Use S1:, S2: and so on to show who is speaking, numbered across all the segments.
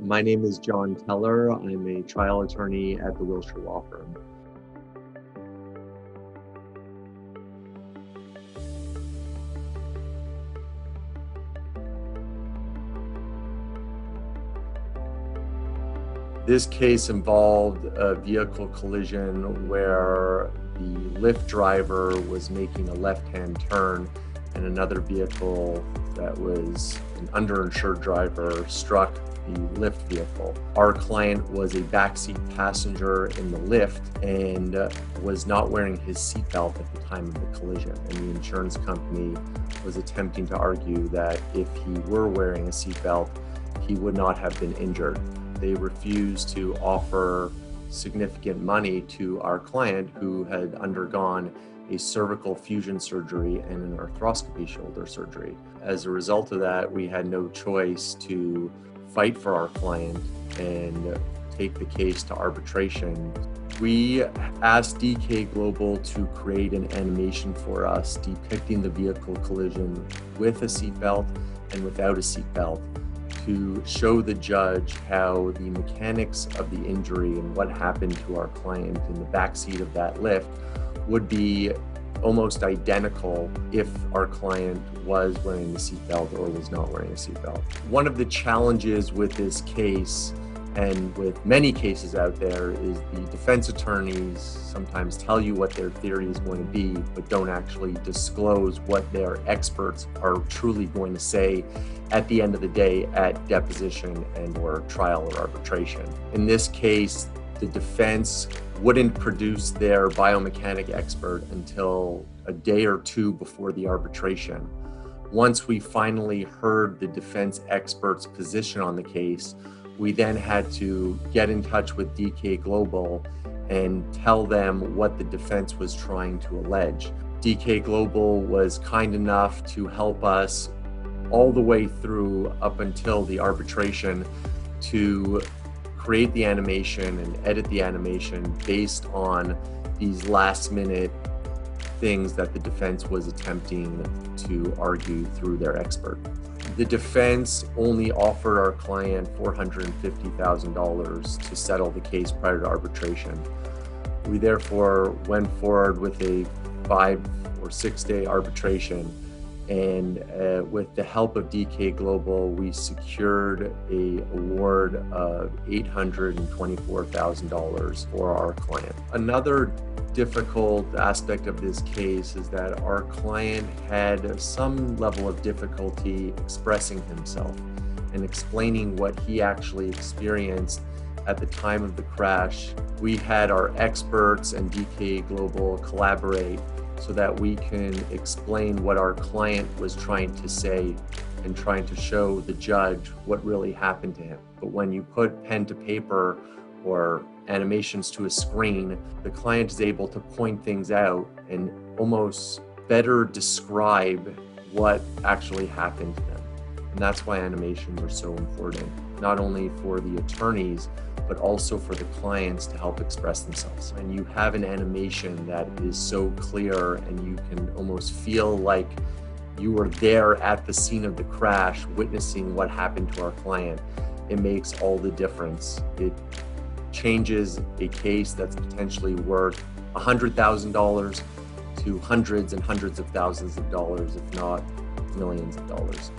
S1: My name is John Teller. I'm a trial attorney at the Wilshire law firm. This case involved a vehicle collision where the Lyft driver was making a left-hand turn and another vehicle that was an underinsured driver struck the Lyft vehicle. Our client was a backseat passenger in the Lyft and was not wearing his seatbelt at the time of the collision. And the insurance company was attempting to argue that if he were wearing a seatbelt, he would not have been injured. They refused to offer significant money to our client who had undergone a cervical fusion surgery and an arthroscopy shoulder surgery. As a result of that, we had no choice to fight for our client and take the case to arbitration. We asked DK Global to create an animation for us depicting the vehicle collision with a seatbelt and without a seatbelt, to show the judge how the mechanics of the injury and what happened to our client in the backseat of that Lyft would be almost identical if our client was wearing a seatbelt or was not wearing a seatbelt. One of the challenges with this case, and with many cases out there, is the defense attorneys sometimes tell you what their theory is going to be, but don't actually disclose what their experts are truly going to say at the end of the day at deposition and or trial or arbitration. In this case, the defense wouldn't produce their biomechanic expert until a day or two before the arbitration. Once we finally heard the defense expert's position on the case, we then had to get in touch with DK Global and tell them what the defense was trying to allege. DK Global was kind enough to help us all the way through up until the arbitration to create the animation and edit the animation based on these last-minute things that the defense was attempting to argue through their expert. The defense only offered our client $450,000 to settle the case prior to arbitration. We therefore went forward with a 5 or 6 day arbitration, and with the help of DK Global, we secured an award of $824,000 for our client. Another difficult aspect of this case is that our client had some level of difficulty expressing himself and explaining what he actually experienced at the time of the crash. We had our experts and DK Global collaborate so that we can explain what our client was trying to say and trying to show the judge what really happened to him. But when you put pen to paper or animations to a screen, the client is able to point things out and almost better describe what actually happened to them. And that's why animations are so important, not only for the attorneys, but also for the clients to help express themselves. And you have an animation that is so clear and you can almost feel like you were there at the scene of the crash, witnessing what happened to our client. It makes all the difference. It changes a case that's potentially worth $100,000 to hundreds and hundreds of thousands of dollars, if not millions of dollars.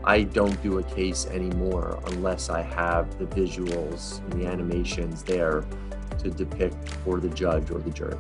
S1: I don't do a case anymore unless I have the visuals and the animations there to depict for the judge or the jury.